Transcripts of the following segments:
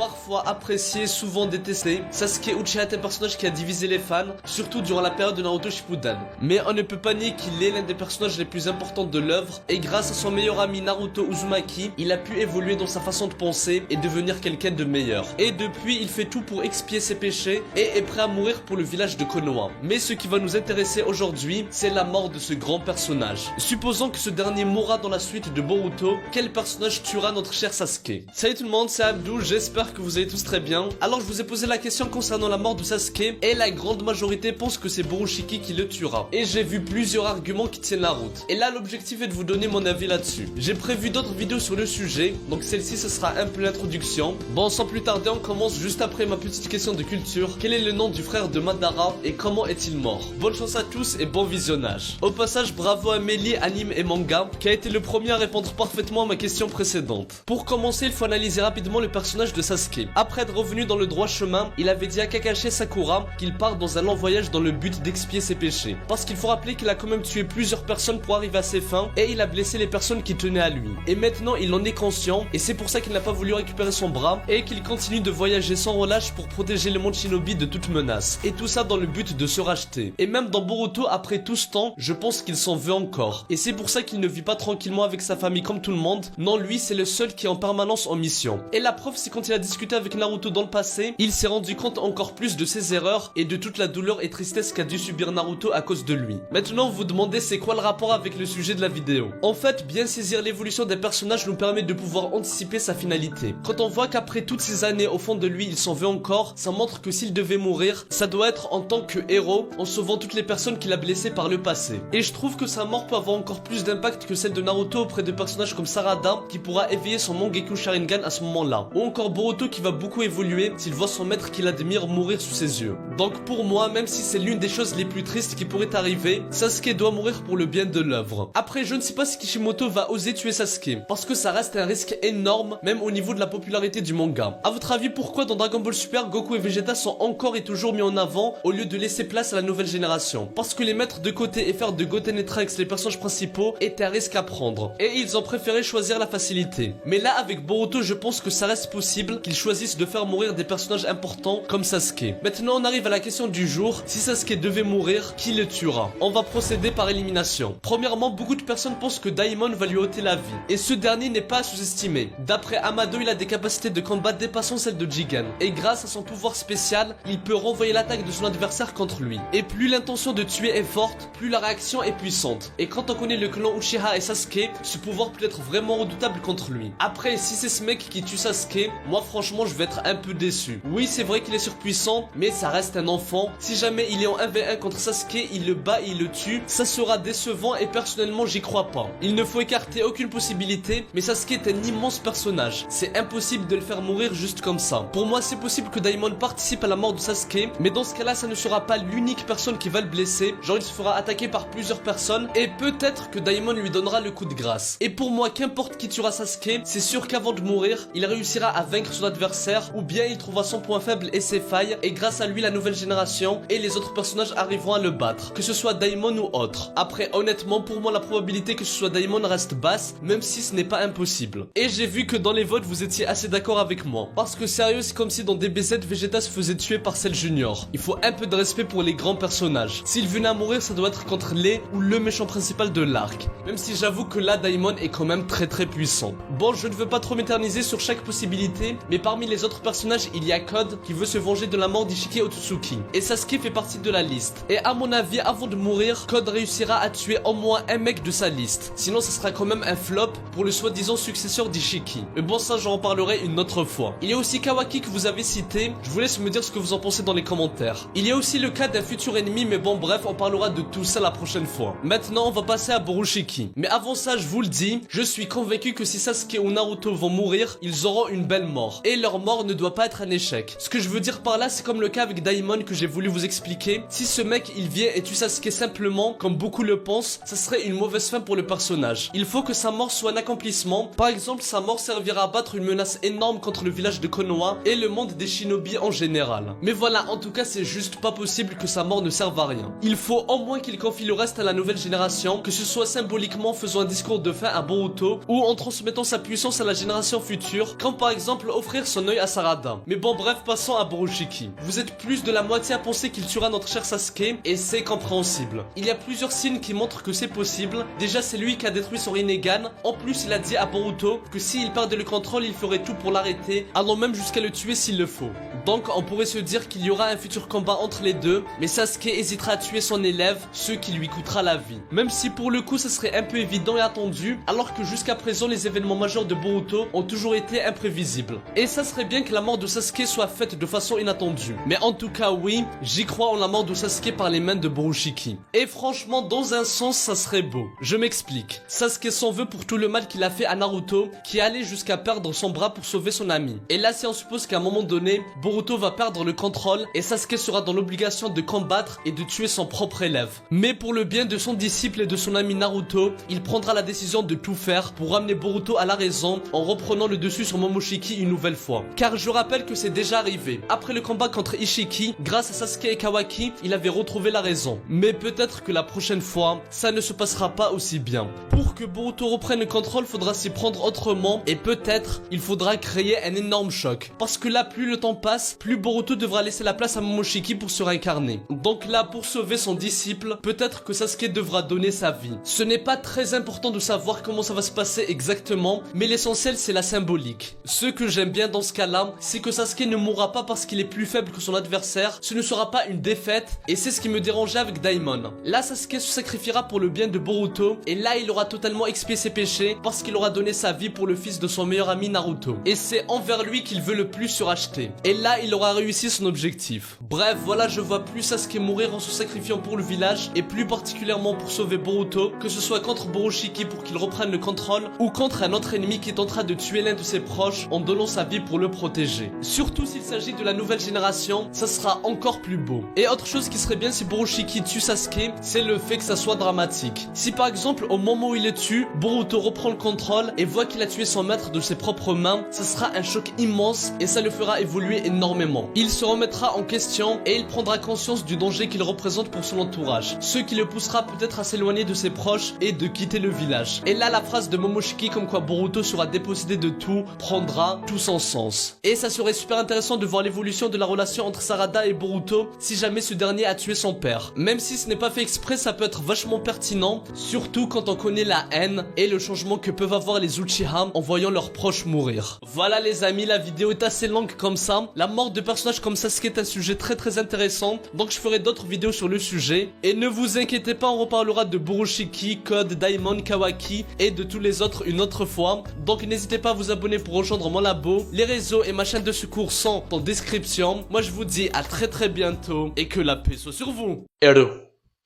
Parfois apprécié, souvent détesté, Sasuke Uchiha est un personnage qui a divisé les fans, surtout durant la période de Naruto Shippuden. Mais on ne peut pas nier qu'il est l'un des personnages les plus importants de l'œuvre, et grâce à son meilleur ami Naruto Uzumaki, il a pu évoluer dans sa façon de penser et devenir quelqu'un de meilleur. Et depuis, il fait tout pour expier ses péchés et est prêt à mourir pour le village de Konoha. Mais ce qui va nous intéresser aujourd'hui, c'est la mort de ce grand personnage. Supposons que ce dernier mourra dans la suite de Boruto, quel personnage tuera notre cher Sasuke? Salut tout le monde, c'est Abdou, j'espère que vous allez tous très bien. Alors je vous ai posé la question concernant la mort de Sasuke, et la grande majorité pense que c'est Borushiki qui le tuera. Et j'ai vu plusieurs arguments qui tiennent la route. Et là l'objectif est de vous donner mon avis là-dessus. J'ai prévu d'autres vidéos sur le sujet, donc celle-ci ce sera un peu l'introduction. Bon, sans plus tarder, on commence juste après ma petite question de culture. Quel est le nom du frère de Madara et comment est-il mort? Bonne chance à tous et bon visionnage. Au passage, bravo à Meli Anime et Manga, qui a été le premier à répondre parfaitement à ma question précédente. Pour commencer, il faut analyser rapidement le personnage de Sasuke. Après être revenu dans le droit chemin, il avait dit à Kakashi Sakura qu'il part dans un long voyage dans le but d'expier ses péchés. Parce qu'il faut rappeler qu'il a quand même tué plusieurs personnes pour arriver à ses fins, et il a blessé les personnes qui tenaient à lui. Et maintenant, il en est conscient, et c'est pour ça qu'il n'a pas voulu récupérer son bras, et qu'il continue de voyager sans relâche pour protéger le monde Shinobi de toute menace. Et tout ça dans le but de se racheter. Et même dans Boruto, après tout ce temps, je pense qu'il s'en veut encore. Et c'est pour ça qu'il ne vit pas tranquillement avec sa famille comme tout le monde. Non, lui, c'est le seul qui est en permanence en mission. Et la preuve, c'est quand il a discuté avec Naruto dans le passé, il s'est rendu compte encore plus de ses erreurs et de toute la douleur et tristesse qu'a dû subir Naruto à cause de lui. Maintenant, vous vous demandez c'est quoi le rapport avec le sujet de la vidéo. En fait, bien saisir l'évolution des personnages nous permet de pouvoir anticiper sa finalité. Quand on voit qu'après toutes ces années, au fond de lui, il s'en veut encore, ça montre que s'il devait mourir, ça doit être en tant que héros, en sauvant toutes les personnes qu'il a blessées par le passé. Et je trouve que sa mort peut avoir encore plus d'impact que celle de Naruto auprès de personnages comme Sarada, qui pourra éveiller son Mangekyou Sharingan à ce moment-là. Ou encore Boruto qui va beaucoup évoluer s'il voit son maître qu'il admire mourir sous ses yeux. Donc pour moi, même si c'est l'une des choses les plus tristes qui pourrait arriver, Sasuke doit mourir pour le bien de l'œuvre. Après, je ne sais pas si Kishimoto va oser tuer Sasuke, parce que ça reste un risque énorme, même au niveau de la popularité du manga. A votre avis, pourquoi dans Dragon Ball Super, Goku et Vegeta sont encore et toujours mis en avant au lieu de laisser place à la nouvelle génération? Parce que les mettre de côté et faire de Goten et Trunks les personnages principaux est un risque à prendre, et ils ont préféré choisir la facilité. Mais là, avec Boruto, je pense que ça reste possible qu'ils choisissent de faire mourir des personnages importants comme Sasuke. Maintenant, on arrive à la question du jour. Si Sasuke devait mourir, qui le tuera? On va procéder par élimination. Premièrement, beaucoup de personnes pensent que Daimon va lui ôter la vie, et ce dernier n'est pas à sous-estimer. D'après Amado, il a des capacités de combat dépassant celles de Jigen, et grâce à son pouvoir spécial, il peut renvoyer l'attaque de son adversaire contre lui. Et plus l'intention de tuer est forte, plus la réaction est puissante. Et quand on connaît le clan Uchiha et Sasuke, ce pouvoir peut être vraiment redoutable contre lui. Après, si c'est ce mec qui tue Sasuke, moi franchement je vais être un peu déçu. Oui, c'est vrai qu'il est surpuissant, mais ça reste un enfant. Si jamais il est en 1v1 contre Sasuke, il le bat et il le tue, ça sera décevant et personnellement j'y crois pas. Il ne faut écarter aucune possibilité, mais Sasuke est un immense personnage. C'est impossible de le faire mourir juste comme ça. Pour moi, c'est possible que Daimon participe à la mort de Sasuke, mais dans ce cas-là, ça ne sera pas l'unique personne qui va le blesser. Genre, il se fera attaquer par plusieurs personnes, et peut-être que Daimon lui donnera le coup de grâce. Et pour moi, qu'importe qui tuera Sasuke, c'est sûr qu'avant de mourir, il réussira à vaincre son adversaire, ou bien il trouvera son point faible et ses failles, et grâce à lui, la nouvelle génération et les autres personnages arriveront à le battre, que ce soit Daimon ou autre. Après, honnêtement, pour moi, la probabilité que ce soit Daimon reste basse, même si ce n'est pas impossible. Et j'ai vu que dans les votes, vous étiez assez d'accord avec moi. Parce que sérieux, c'est comme si dans DBZ, Vegeta se faisait tuer par Cell Junior. Il faut un peu de respect pour les grands personnages. S'il venait à mourir, ça doit être contre les ou le méchant principal de l'arc. Même si j'avoue que là, Daimon est quand même très puissant. Bon, je ne veux pas trop m'éterniser sur chaque possibilité, mais parmi les autres personnages, il y a Code qui veut se venger de la mort d'Ishiki Otsutsuki. Et Sasuke fait partie de la liste. Et à mon avis, avant de mourir, Code réussira à tuer au moins un mec de sa liste. Sinon, ça sera quand même un flop pour le soi-disant successeur d'Ishiki. Mais bon, ça, j'en parlerai une autre fois. Il y a aussi Kawaki que vous avez cité. Je vous laisse me dire ce que vous en pensez dans les commentaires. Il y a aussi le cas d'un futur ennemi, mais bon, bref, on parlera de tout ça la prochaine fois. Maintenant, on va passer à Borushiki. Mais avant ça, je vous le dis, je suis convaincu que si Sasuke ou Naruto vont mourir, ils auront une belle mort. Et leur mort ne doit pas être un échec. Ce que je veux dire par là, c'est comme le cas avec Daimon que j'ai voulu vous expliquer. Si ce mec, il vient et tue Sasuke simplement, comme beaucoup le pensent, ça serait une mauvaise fin pour le personnage. Il faut que sa mort soit un accomplissement. Par exemple, sa mort servira à battre une menace énorme contre le village de Konoha et le monde des shinobi en général. Mais voilà, en tout cas, c'est juste pas possible que sa mort ne serve à rien. Il faut au moins qu'il confie le reste à la nouvelle génération, que ce soit symboliquement en faisant un discours de fin à Boruto ou en transmettant sa puissance à la génération future, comme par exemple au frère offrir son œil à Sarada. Mais bon bref, passons à Borushiki. Vous êtes plus de la moitié à penser qu'il tuera notre cher Sasuke et c'est compréhensible. Il y a plusieurs signes qui montrent que c'est possible. Déjà c'est lui qui a détruit son Rinnegan. En plus il a dit à Boruto que s'il perdait le contrôle il ferait tout pour l'arrêter, allant même jusqu'à le tuer s'il le faut. Donc on pourrait se dire qu'il y aura un futur combat entre les deux, mais Sasuke hésitera à tuer son élève, ce qui lui coûtera la vie. Même si pour le coup ça serait un peu évident et attendu, alors que jusqu'à présent les événements majeurs de Boruto ont toujours été imprévisibles. Et ça serait bien que la mort de Sasuke soit faite de façon inattendue. Mais en tout cas oui, j'y crois en la mort de Sasuke par les mains de Borushiki. Et franchement dans un sens ça serait beau. Je m'explique. Sasuke s'en veut pour tout le mal qu'il a fait à Naruto, qui allait jusqu'à perdre son bras pour sauver son ami. Et là si on suppose qu'à un moment donné, Boruto va perdre le contrôle et Sasuke sera dans l'obligation de combattre et de tuer son propre élève. Mais pour le bien de son disciple et de son ami Naruto, il prendra la décision de tout faire pour ramener Boruto à la raison en reprenant le dessus sur Momoshiki une nouvelle fois. Car je rappelle que c'est déjà arrivé. Après le combat contre Ishiki, grâce à Sasuke et Kawaki, il avait retrouvé la raison. Mais peut-être que la prochaine fois, ça ne se passera pas aussi bien. Pour que Boruto reprenne le contrôle, faudra s'y prendre autrement et peut-être il faudra créer un énorme choc. Parce que là, plus le temps passe, plus Boruto devra laisser la place à Momoshiki pour se réincarner. Donc là, pour sauver son disciple, peut-être que Sasuke devra donner sa vie. Ce n'est pas très important de savoir comment ça va se passer exactement, mais l'essentiel c'est la symbolique. Ce que j'aime bien dans ce cas-là, c'est que Sasuke ne mourra pas parce qu'il est plus faible que son adversaire, ce ne sera pas une défaite, et c'est ce qui me dérangeait avec Daimon. Là, Sasuke se sacrifiera pour le bien de Boruto, et là il aura totalement expié ses péchés, parce qu'il aura donné sa vie pour le fils de son meilleur ami Naruto. Et c'est envers lui qu'il veut le plus se racheter. Et là, il aura réussi son objectif. Bref, voilà, je vois plus Sasuke mourir en se sacrifiant pour le village, et plus particulièrement pour sauver Boruto, que ce soit contre Borushiki pour qu'il reprenne le contrôle, ou contre un autre ennemi qui est en train de tuer l'un de ses proches en donnant sa vie pour le protéger. Surtout s'il s'agit de la nouvelle génération, ça sera encore plus beau. Et autre chose qui serait bien si Borushiki tue Sasuke, c'est le fait que ça soit dramatique. Si par exemple au moment où il le tue, Boruto reprend le contrôle et voit qu'il a tué son maître de ses propres mains, ça sera un choc immense et ça le fera évoluer énormément. Il se remettra en question et il prendra conscience du danger qu'il représente pour son entourage, ce qui le poussera peut-être à s'éloigner de ses proches et de quitter le village. Et là la phrase de Momoshiki comme quoi Boruto sera dépossédé de tout prendra tout son sens. Et ça serait super intéressant de voir l'évolution de la relation entre Sarada et Boruto si jamais ce dernier a tué son père. Même si ce n'est pas fait exprès, ça peut être vachement pertinent, surtout quand on connaît la haine et le changement que peuvent avoir les Uchiha en voyant leurs proches mourir. Voilà les amis, la vidéo est assez longue comme ça. La mort de personnages comme Sasuke est un sujet très intéressant, donc je ferai d'autres vidéos sur le sujet. Et ne vous inquiétez pas, on reparlera de Borushiki, Code, Daimon, Kawaki et de tous les autres une autre fois. Donc n'hésitez pas à vous abonner pour rejoindre mon labo. Les réseaux et ma chaîne de secours sont en description. Moi je vous dis à très bientôt et que la paix soit sur vous. Hello,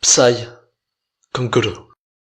Psy, Kankuro.